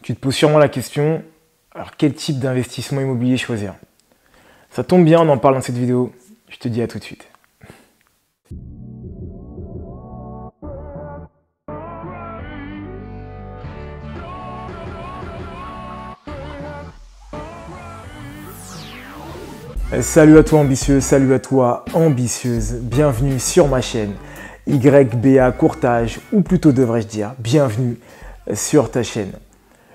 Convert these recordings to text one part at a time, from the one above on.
Tu te poses sûrement la question, alors quel type d'investissement immobilier choisir? Ça tombe bien, on en parle dans cette vidéo. Je te dis à tout de suite. Salut à toi ambitieux, salut à toi ambitieuse, bienvenue sur ma chaîne YBA Courtage, ou plutôt devrais-je dire, bienvenue sur ta chaîne.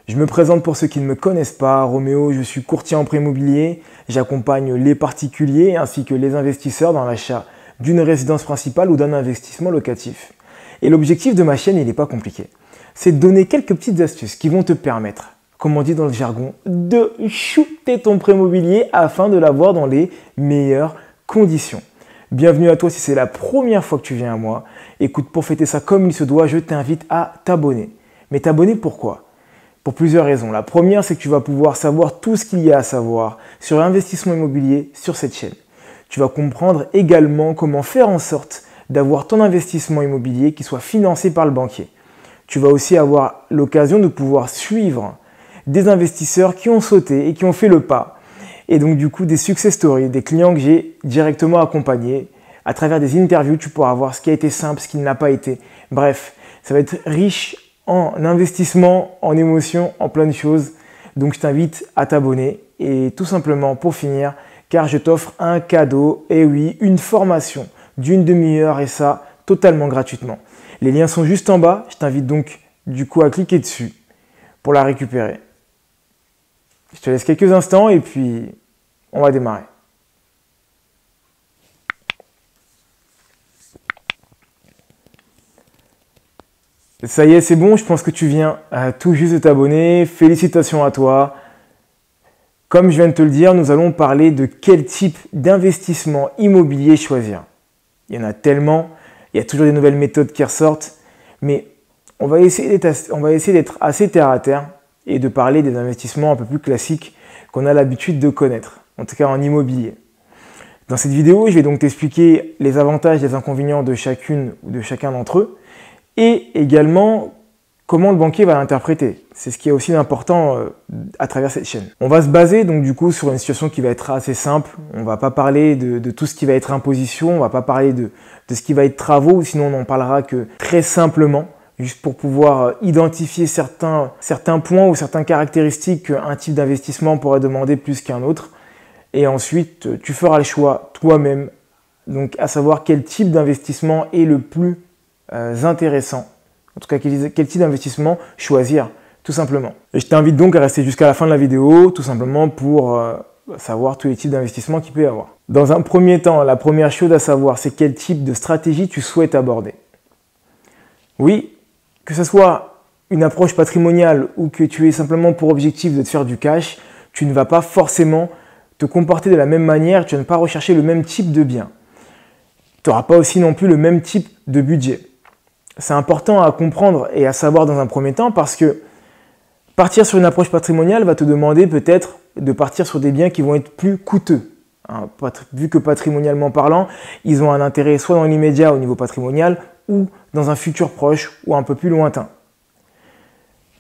Je me présente pour ceux qui ne me connaissent pas, Roméo, je suis courtier en prêt immobilier, j'accompagne les particuliers ainsi que les investisseurs dans l'achat d'une résidence principale ou d'un investissement locatif. Et l'objectif de ma chaîne, il n'est pas compliqué, c'est de donner quelques petites astuces qui vont te permettre, comme on dit dans le jargon, de shooter ton prêt immobilier afin de l'avoir dans les meilleures conditions. Bienvenue à toi si c'est la première fois que tu viens à moi. Écoute, pour fêter ça comme il se doit, je t'invite à t'abonner. Mais t'abonner pourquoi? Pour plusieurs raisons. La première, c'est que tu vas pouvoir savoir tout ce qu'il y a à savoir sur l'investissement immobilier sur cette chaîne. Tu vas comprendre également comment faire en sorte d'avoir ton investissement immobilier qui soit financé par le banquier. Tu vas aussi avoir l'occasion de pouvoir suivre des investisseurs qui ont sauté et qui ont fait le pas. Et donc du coup, des success stories, des clients que j'ai directement accompagnés. À travers des interviews, tu pourras voir ce qui a été simple, ce qui ne l'a pas été. Bref, ça va être riche en investissement, en émotions, en plein de choses. Donc je t'invite à t'abonner. Et tout simplement pour finir, car je t'offre un cadeau, et oui, une formation d'une demi-heure et ça totalement gratuitement. Les liens sont juste en bas. Je t'invite donc du coup à cliquer dessus pour la récupérer. Je te laisse quelques instants et puis on va démarrer. Ça y est, c'est bon, je pense que tu viens tout juste de t'abonner. Félicitations à toi. Comme je viens de te le dire, nous allons parler de quel type d'investissement immobilier choisir. Il y en a tellement, il y a toujours des nouvelles méthodes qui ressortent, mais on va essayer d'être assez terre à terre et de parler des investissements un peu plus classiques qu'on a l'habitude de connaître, en tout cas en immobilier. Dans cette vidéo, je vais donc t'expliquer les avantages et les inconvénients de chacune ou de chacun d'entre eux et également comment le banquier va l'interpréter. C'est ce qui est aussi important à travers cette chaîne. On va se baser donc du coup sur une situation qui va être assez simple. On ne va pas parler de tout ce qui va être imposition, on ne va pas parler de ce qui va être travaux, sinon on n'en parlera que très simplement, juste pour pouvoir identifier certains points ou certaines caractéristiques qu'un type d'investissement pourrait demander plus qu'un autre. Et ensuite, tu feras le choix toi-même, donc à savoir quel type d'investissement est le plus intéressant. En tout cas, quel type d'investissement choisir, tout simplement. Et je t'invite donc à rester jusqu'à la fin de la vidéo, tout simplement pour savoir tous les types d'investissements qu'il peut y avoir. Dans un premier temps, la première chose à savoir, c'est quel type de stratégie tu souhaites aborder. Oui, que ce soit une approche patrimoniale ou que tu aies simplement pour objectif de te faire du cash, tu ne vas pas forcément te comporter de la même manière, tu ne vas pas rechercher le même type de bien. Tu n'auras pas aussi non plus le même type de budget. C'est important à comprendre et à savoir dans un premier temps parce que partir sur une approche patrimoniale va te demander peut-être de partir sur des biens qui vont être plus coûteux. Vu que patrimonialement parlant, ils ont un intérêt soit dans l'immédiat au niveau patrimonial ou dans un futur proche ou un peu plus lointain.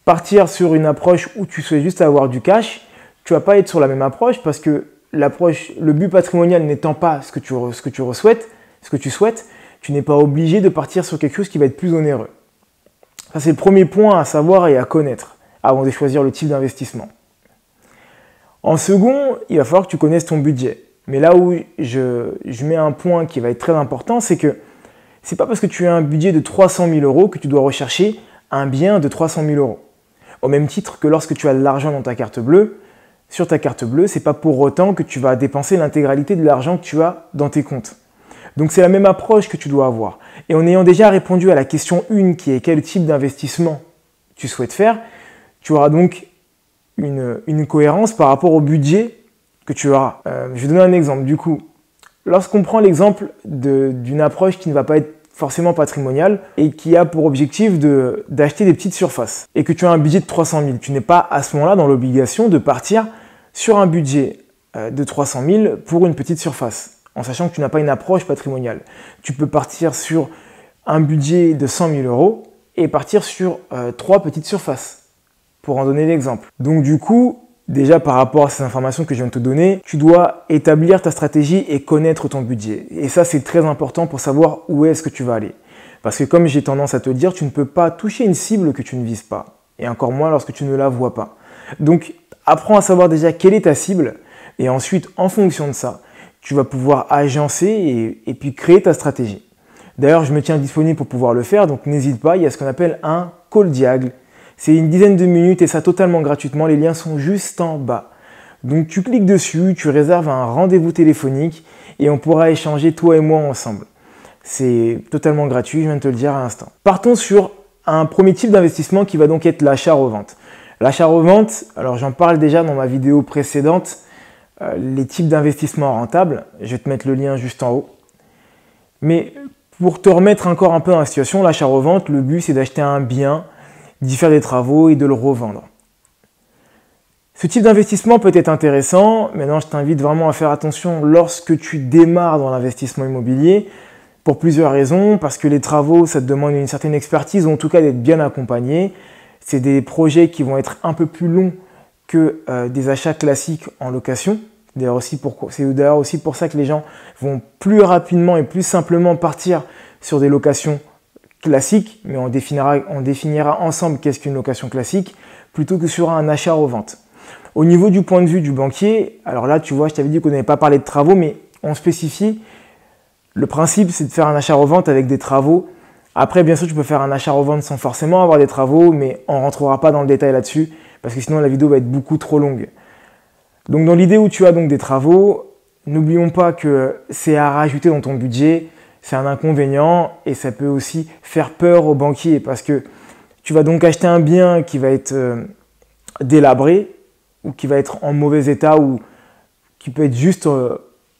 Partir sur une approche où tu souhaites juste avoir du cash, tu ne vas pas être sur la même approche parce que le but patrimonial n'étant pas ce que tu souhaites, tu n'es pas obligé de partir sur quelque chose qui va être plus onéreux. Ça, c'est le premier point à savoir et à connaître avant de choisir le type d'investissement. En second, il va falloir que tu connaisses ton budget. Mais là où je mets un point qui va être très important, c'est que ce n'est pas parce que tu as un budget de 300 000 € que tu dois rechercher un bien de 300 000 €. Au même titre que lorsque tu as de l'argent dans ta carte bleue, sur ta carte bleue, ce n'est pas pour autant que tu vas dépenser l'intégralité de l'argent que tu as dans tes comptes. Donc c'est la même approche que tu dois avoir. Et en ayant déjà répondu à la question 1 qui est quel type d'investissement tu souhaites faire, tu auras donc une cohérence par rapport au budget que tu auras. Je vais donner un exemple. Du coup, lorsqu'on prend l'exemple d'une approche qui ne va pas être forcément patrimoniale et qui a pour objectif d'acheter des petites surfaces et que tu as un budget de 300 000, tu n'es pas à ce moment-là dans l'obligation de partir sur un budget de 300 000 pour une petite surface, en sachant que tu n'as pas une approche patrimoniale. Tu peux partir sur un budget de 100 000 € et partir sur 3 petites surfaces pour en donner l'exemple. Donc du coup, déjà par rapport à ces informations que je viens de te donner, tu dois établir ta stratégie et connaître ton budget. Et ça, c'est très important pour savoir où est-ce que tu vas aller. Parce que comme j'ai tendance à te le dire, tu ne peux pas toucher une cible que tu ne vises pas. Et encore moins lorsque tu ne la vois pas. Donc, apprends à savoir déjà quelle est ta cible. Et ensuite, en fonction de ça, tu vas pouvoir agencer et puis créer ta stratégie. D'ailleurs, je me tiens disponible pour pouvoir le faire. Donc, n'hésite pas, il y a ce qu'on appelle un call diag. C'est une dizaine de minutes et ça totalement gratuitement. Les liens sont juste en bas. Donc, tu cliques dessus, tu réserves un rendez-vous téléphonique et on pourra échanger toi et moi ensemble. C'est totalement gratuit, je viens de te le dire à l'instant. Partons sur un premier type d'investissement qui va donc être l'achat-revente. L'achat-revente, alors j'en parle déjà dans ma vidéo précédente, les types d'investissements rentables. Je vais te mettre le lien juste en haut. Mais pour te remettre encore un peu dans la situation, l'achat-revente, le but c'est d'acheter un bien, d'y faire des travaux et de le revendre. Ce type d'investissement peut être intéressant. Maintenant, je t'invite vraiment à faire attention lorsque tu démarres dans l'investissement immobilier. Pour plusieurs raisons, parce que les travaux, ça te demande une certaine expertise, ou en tout cas d'être bien accompagné. C'est des projets qui vont être un peu plus longs que des achats classiques en location. C'est d'ailleurs aussi pour ça que les gens vont plus rapidement et plus simplement partir sur des locations classiques, mais on définira ensemble qu'est-ce qu'une location classique, plutôt que sur un achat-revente. Au niveau du point de vue du banquier, alors là, tu vois, je t'avais dit qu'on n'avait pas parlé de travaux, mais on spécifie. Le principe, c'est de faire un achat-revente avec des travaux. Après, bien sûr, tu peux faire un achat-revente sans forcément avoir des travaux, mais on ne rentrera pas dans le détail là-dessus, parce que sinon la vidéo va être beaucoup trop longue. Donc dans l'idée où tu as donc des travaux, n'oublions pas que c'est à rajouter dans ton budget, c'est un inconvénient, et ça peut aussi faire peur aux banquiers, parce que tu vas donc acheter un bien qui va être délabré, ou qui va être en mauvais état, ou qui peut être juste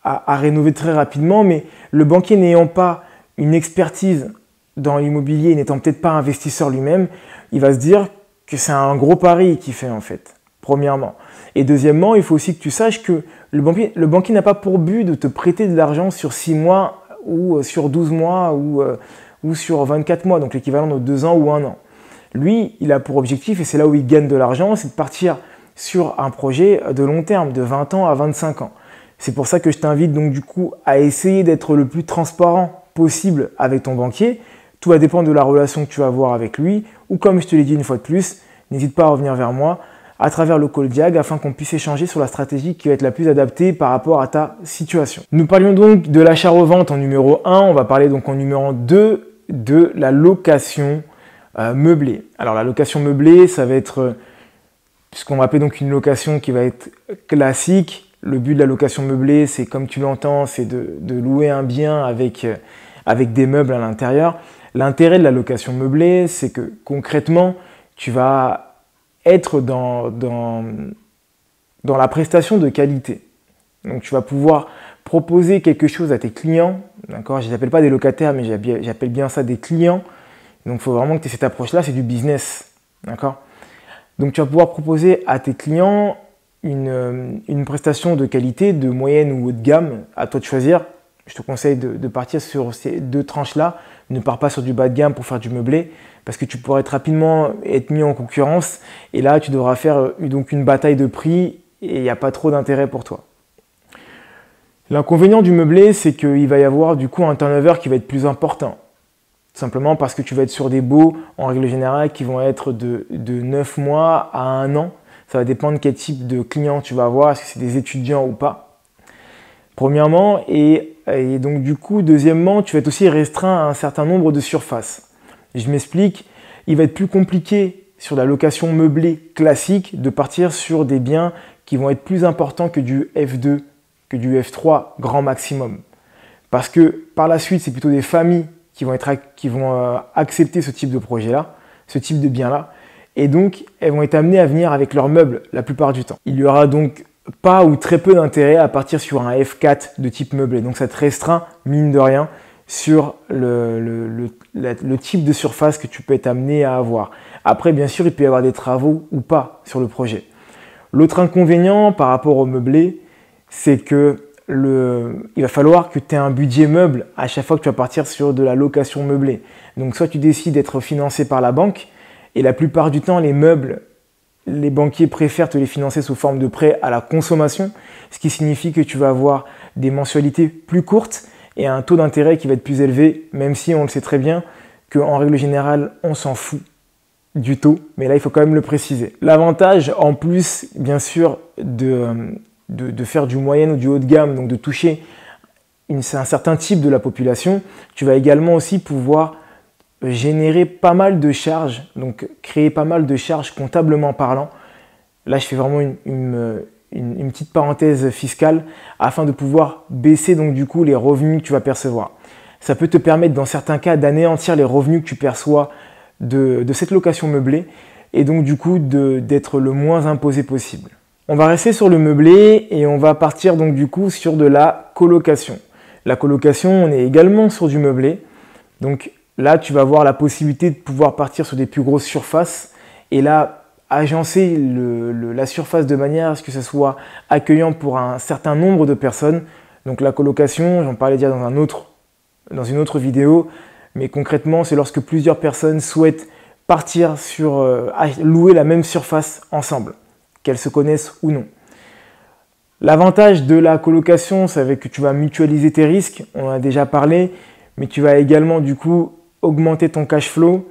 à rénover très rapidement, mais le banquier n'ayant pas une expertise dans l'immobilier, n'étant peut-être pas investisseur lui-même, il va se dire que c'est un gros pari qu'il fait en fait, premièrement. Et deuxièmement, il faut aussi que tu saches que le banquier n'a pas pour but de te prêter de l'argent sur 6 mois ou sur 12 mois ou sur 24 mois, donc l'équivalent de 2 ans ou 1 an. Lui, il a pour objectif, et c'est là où il gagne de l'argent, c'est de partir sur un projet de long terme, de 20 ans à 25 ans. C'est pour ça que je t'invite donc du coup à essayer d'être le plus transparent possible avec ton banquier. Tout va dépendre de la relation que tu vas avoir avec lui, ou comme je te l'ai dit une fois de plus, n'hésite pas à revenir vers moi à travers le call diag afin qu'on puisse échanger sur la stratégie qui va être la plus adaptée par rapport à ta situation. Nous parlions donc de l'achat-revente en numéro 1, on va parler donc en numéro 2 de la location meublée. Alors la location meublée, ça va être ce qu'on va appeler donc une location qui va être classique. Le but de la location meublée, c'est comme tu l'entends, c'est de louer un bien avec des meubles à l'intérieur. L'intérêt de la location meublée, c'est que concrètement, tu vas être dans la prestation de qualité. Donc tu vas pouvoir proposer quelque chose à tes clients. D'accord ? Je ne les appelle pas des locataires, mais j'appelle bien ça des clients. Donc il faut vraiment que tu aies cette approche-là, c'est du business. D'accord ? Donc tu vas pouvoir proposer à tes clients une prestation de qualité, de moyenne ou haut de gamme, à toi de choisir. Je te conseille de partir sur ces deux tranches-là. Ne pars pas sur du bas de gamme pour faire du meublé, parce que tu pourrais rapidement être mis en concurrence. Et là, tu devras faire donc une bataille de prix et il n'y a pas trop d'intérêt pour toi. L'inconvénient du meublé, c'est qu'il va y avoir du coup un turnover qui va être plus important. Simplement parce que tu vas être sur des baux, en règle générale, qui vont être de 9 mois à 1 an. Ça va dépendre quel type de client tu vas avoir, est-ce que c'est des étudiants ou pas. Premièrement, et donc du coup, deuxièmement, tu vas être aussi restreint à un certain nombre de surfaces. Je m'explique, il va être plus compliqué sur la location meublée classique de partir sur des biens qui vont être plus importants que du F2, que du F3 grand maximum. Parce que par la suite, c'est plutôt des familles qui vont accepter ce type de projet-là, ce type de bien-là. Et donc, elles vont être amenées à venir avec leurs meubles la plupart du temps. Il y aura donc pas ou très peu d'intérêt à partir sur un F4 de type meublé. Donc, ça te restreint, mine de rien, sur le type de surface que tu peux être amené à avoir. Après, bien sûr, il peut y avoir des travaux ou pas sur le projet. L'autre inconvénient par rapport au meublé, c'est que il va falloir que tu aies un budget meuble à chaque fois que tu vas partir sur de la location meublée. Donc, soit tu décides d'être financé par la banque, et la plupart du temps, les meubles, les banquiers préfèrent te les financer sous forme de prêt à la consommation, ce qui signifie que tu vas avoir des mensualités plus courtes et un taux d'intérêt qui va être plus élevé, même si on le sait très bien qu'en règle générale, on s'en fout du taux, mais là il faut quand même le préciser. L'avantage en plus bien sûr de faire du moyen ou du haut de gamme, donc de toucher un certain type de la population, tu vas également aussi pouvoir générer pas mal de charges, donc créer pas mal de charges comptablement parlant. Là je fais vraiment une petite parenthèse fiscale afin de pouvoir baisser donc du coup les revenus que tu vas percevoir. Ça peut te permettre dans certains cas d'anéantir les revenus que tu perçois de cette location meublée et donc du coup d'être le moins imposé possible. On va rester sur le meublé et on va partir donc du coup sur de la colocation. La colocation, on est également sur du meublé. Donc là, tu vas avoir la possibilité de pouvoir partir sur des plus grosses surfaces et là, agencer la surface de manière à ce que ce soit accueillant pour un certain nombre de personnes. Donc la colocation, j'en parlais déjà dans une autre vidéo, mais concrètement, c'est lorsque plusieurs personnes souhaitent partir sur louer la même surface ensemble, qu'elles se connaissent ou non. L'avantage de la colocation, c'est que tu vas mutualiser tes risques, on en a déjà parlé, mais tu vas également du coup augmenter ton cash flow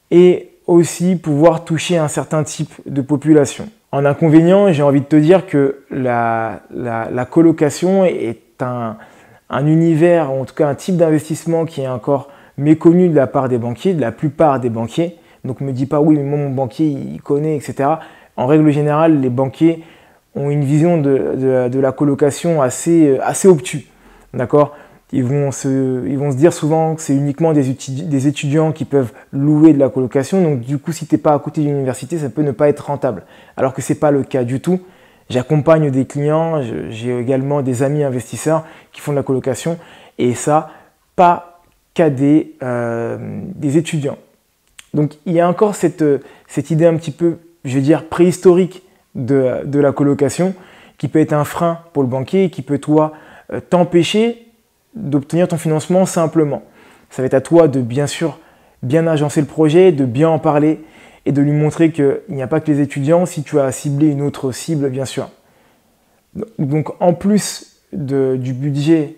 et aussi pouvoir toucher un certain type de population. En inconvénient, j'ai envie de te dire que la colocation est un univers, en tout cas un type d'investissement qui est encore méconnu de la part des banquiers, de la plupart des banquiers. Donc ne me dis pas oui, mais moi mon banquier il connaît, etc. En règle générale, les banquiers ont une vision de la colocation assez obtuse. D'accord ? Ils vont se dire souvent que c'est uniquement des étudiants qui peuvent louer de la colocation. Donc du coup, si tu n'es pas à côté d'une université, ça peut ne pas être rentable. Alors que ce n'est pas le cas du tout. J'accompagne des clients, j'ai également des amis investisseurs qui font de la colocation. Et ça, pas qu'à des étudiants. Donc il y a encore cette idée un petit peu, je veux dire, préhistorique de la colocation qui peut être un frein pour le banquier et qui peut, toi, t'empêcher d'obtenir ton financement simplement. Ça va être à toi de bien sûr bien agencer le projet, de bien en parler et de lui montrer qu'il n'y a pas que les étudiants si tu as ciblé une autre cible bien sûr. Donc en plus du budget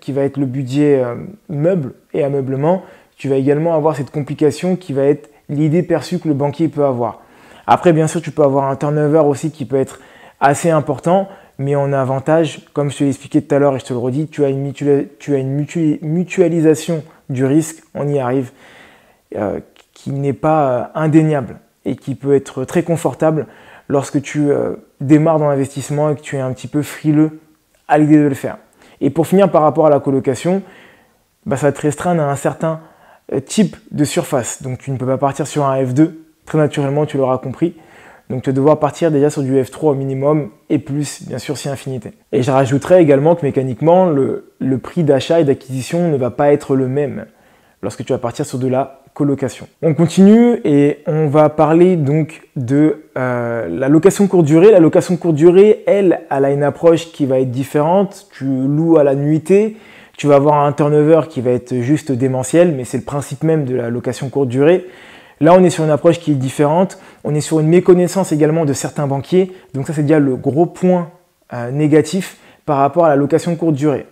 qui va être le budget meuble et ameublement, tu vas également avoir cette complication qui va être l'idée perçue que le banquier peut avoir. Après bien sûr tu peux avoir un turnover aussi qui peut être assez important, mais en avantage, comme je te l'ai expliqué tout à l'heure et je te le redis, tu as une mutualisation du risque, on y arrive, qui n'est pas indéniable et qui peut être très confortable lorsque tu démarres dans l'investissement et que tu es un petit peu frileux à l'idée de le faire. Et pour finir par rapport à la colocation, ça va te restreindre à un certain type de surface. Donc tu ne peux pas partir sur un F2, très naturellement tu l'auras compris. Donc tu vas devoir partir déjà sur du F3 au minimum et plus, bien sûr, si infinité. Et je rajouterais également que mécaniquement, le prix d'achat et d'acquisition ne va pas être le même lorsque tu vas partir sur de la colocation. On continue et on va parler donc de la location courte durée. La location courte durée, elle a une approche qui va être différente. Tu loues à la nuitée, tu vas avoir un turnover qui va être juste démentiel, mais c'est le principe même de la location courte durée. Là, on est sur une approche qui est différente. On est sur une méconnaissance également de certains banquiers. Donc ça, c'est déjà le gros point négatif par rapport à la location courte durée.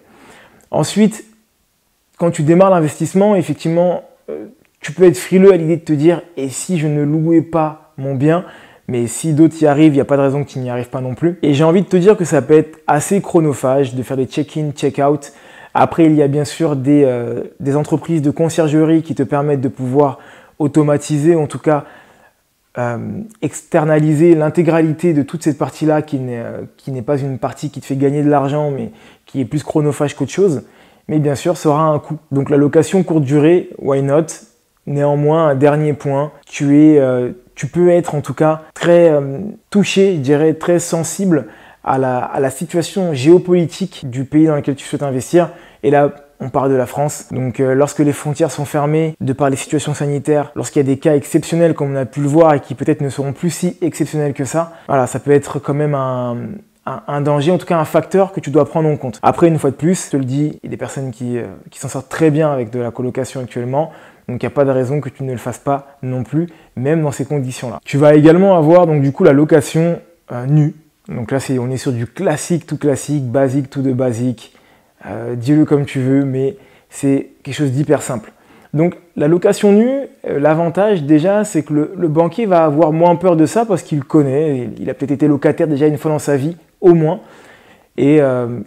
Ensuite, quand tu démarres l'investissement, effectivement, tu peux être frileux à l'idée de te dire « et si je ne louais pas mon bien ?» Mais si d'autres y arrivent, il n'y a pas de raison que tu n'y arrives pas non plus. Et j'ai envie de te dire que ça peut être assez chronophage de faire des check-in, check-out. Après, il y a bien sûr des entreprises de conciergerie qui te permettent de pouvoir automatiser, en tout cas externaliser l'intégralité de toute cette partie-là qui n'est pas une partie qui te fait gagner de l'argent, mais qui est plus chronophage qu'autre chose. Mais bien sûr, ça aura un coût. Donc la location courte durée, why not? Néanmoins, un dernier point, tu peux être en tout cas très touché, je dirais très sensible à la situation géopolitique du pays dans lequel tu souhaites investir. Et là, on parle de la France. Donc lorsque les frontières sont fermées, de par les situations sanitaires, lorsqu'il y a des cas exceptionnels comme on a pu le voir et qui peut-être ne seront plus si exceptionnels que ça, voilà, ça peut être quand même un danger, en tout cas un facteur que tu dois prendre en compte. Après, une fois de plus, je te le dis, il y a des personnes qui s'en sortent très bien avec de la colocation actuellement, Donc il n'y a pas de raison que tu ne le fasses pas non plus, même dans ces conditions-là. Tu vas également avoir donc du coup la location nue. Donc là, on est sur du classique, tout classique, basique, tout de basique. Dis-le comme tu veux, mais c'est quelque chose d'hyper simple. Donc la location nue, l'avantage déjà, c'est que le banquier va avoir moins peur de ça parce qu'il connaît. Il a peut-être été locataire déjà une fois dans sa vie, au moins. Et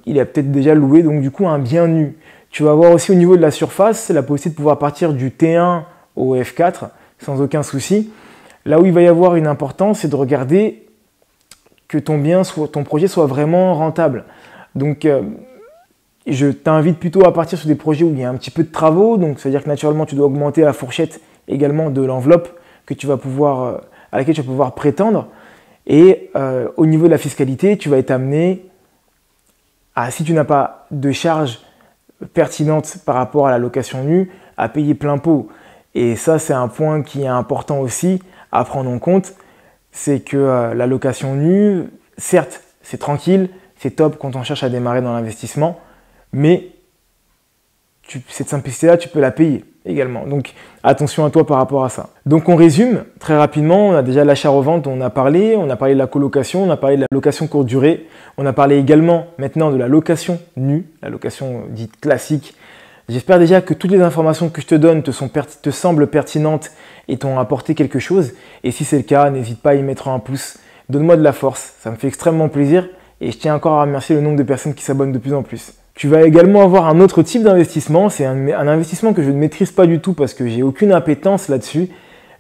il a peut-être déjà loué donc du coup un bien nu. Tu vas avoir aussi au niveau de la surface la possibilité de pouvoir partir du T1 au F4 sans aucun souci. Là où il va y avoir une importance, c'est de regarder que ton projet soit vraiment rentable. Donc je t'invite plutôt à partir sur des projets où il y a un petit peu de travaux, donc c'est-à-dire que naturellement tu dois augmenter la fourchette également de l'enveloppe que tu vas pouvoir, à laquelle tu vas pouvoir prétendre. Et au niveau de la fiscalité, tu vas être amené à, si tu n'as pas de charges pertinentes par rapport à la location nue, à payer plein pot. Et ça, c'est un point qui est important aussi à prendre en compte, c'est que la location nue, certes, c'est tranquille, c'est top quand on cherche à démarrer dans l'investissement, mais cette simplicité-là, tu peux la payer également. Donc, attention à toi par rapport à ça. Donc, on résume très rapidement. On a déjà l'achat-revente, on a parlé de la colocation, on a parlé de la location courte durée. On a parlé également maintenant de la location nue, la location dite classique. J'espère déjà que toutes les informations que je te donne te semblent pertinentes et t'ont apporté quelque chose. Et si c'est le cas, n'hésite pas à y mettre un pouce. Donne-moi de la force, ça me fait extrêmement plaisir. Et je tiens encore à remercier le nombre de personnes qui s'abonnent de plus en plus. Tu vas également avoir un autre type d'investissement. C'est un investissement que je ne maîtrise pas du tout parce que j'ai aucune appétence là-dessus.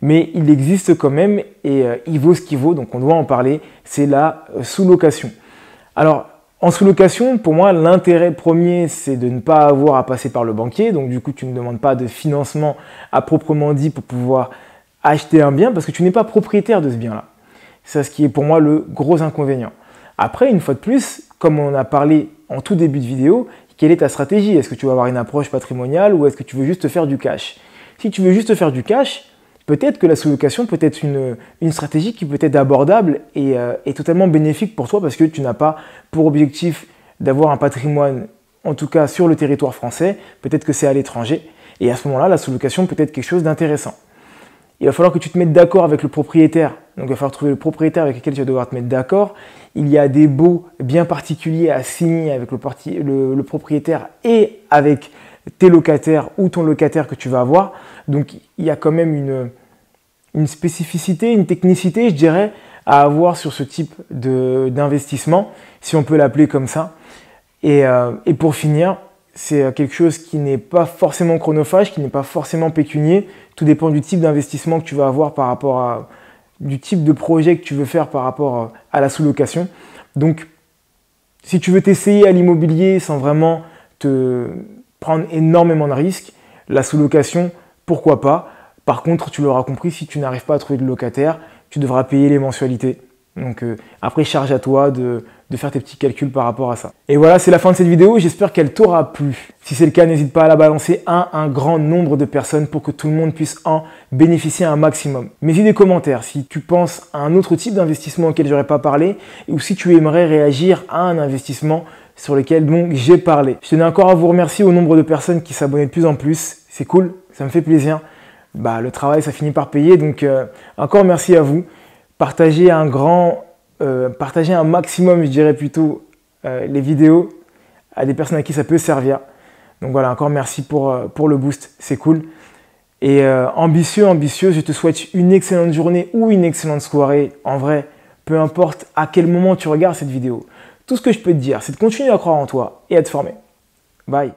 Mais il existe quand même et il vaut ce qu'il vaut, donc on doit en parler. C'est la sous-location. Alors, en sous-location, pour moi, l'intérêt premier, c'est de ne pas avoir à passer par le banquier. Donc du coup, tu ne demandes pas de financement à proprement dit pour pouvoir acheter un bien parce que tu n'es pas propriétaire de ce bien-là. C'est ce qui est pour moi le gros inconvénient. Après, une fois de plus, comme on a parlé en tout début de vidéo, quelle est ta stratégie? Est-ce que tu vas avoir une approche patrimoniale ou est-ce que tu veux juste faire du cash? Si tu veux juste faire du cash, peut-être que la sous-location peut être une stratégie qui peut être abordable et totalement bénéfique pour toi parce que tu n'as pas pour objectif d'avoir un patrimoine, en tout cas sur le territoire français, peut-être que c'est à l'étranger. Et à ce moment-là, la sous-location peut être quelque chose d'intéressant. Il va falloir que tu te mettes d'accord avec le propriétaire. Donc, il va falloir trouver le propriétaire avec lequel tu vas devoir te mettre d'accord. Il y a des baux bien particuliers à signer avec le propriétaire et avec tes locataires ou ton locataire que tu vas avoir. Donc, il y a quand même une spécificité, une technicité, je dirais, à avoir sur ce type d'investissement, si on peut l'appeler comme ça. Et pour finir, c'est quelque chose qui n'est pas forcément chronophage, qui n'est pas forcément pécunier. Tout dépend du type d'investissement que tu vas avoir par rapport du type de projet que tu veux faire par rapport à la sous-location. Donc, si tu veux t'essayer à l'immobilier sans vraiment te prendre énormément de risques, la sous-location, pourquoi pas. Par contre, tu l'auras compris, si tu n'arrives pas à trouver de locataire, tu devras payer les mensualités. Donc après, charge à toi de faire tes petits calculs par rapport à ça. Et voilà, c'est la fin de cette vidéo. J'espère qu'elle t'aura plu. Si c'est le cas, n'hésite pas à la balancer à un grand nombre de personnes pour que tout le monde puisse en bénéficier un maximum. Mets-y des commentaires si tu penses à un autre type d'investissement auquel j'aurais pas parlé ou si tu aimerais réagir à un investissement sur lequel j'ai parlé. Je tenais encore à vous remercier au nombre de personnes qui s'abonnent de plus en plus. C'est cool, ça me fait plaisir. Le travail, ça finit par payer. Donc encore merci à vous. Partagez un maximum, je dirais plutôt, les vidéos à des personnes à qui ça peut servir. Donc voilà, encore merci pour le boost, c'est cool. Et ambitieux, je te souhaite une excellente journée ou une excellente soirée. En vrai, peu importe à quel moment tu regardes cette vidéo. Tout ce que je peux te dire, c'est de continuer à croire en toi et à te former. Bye.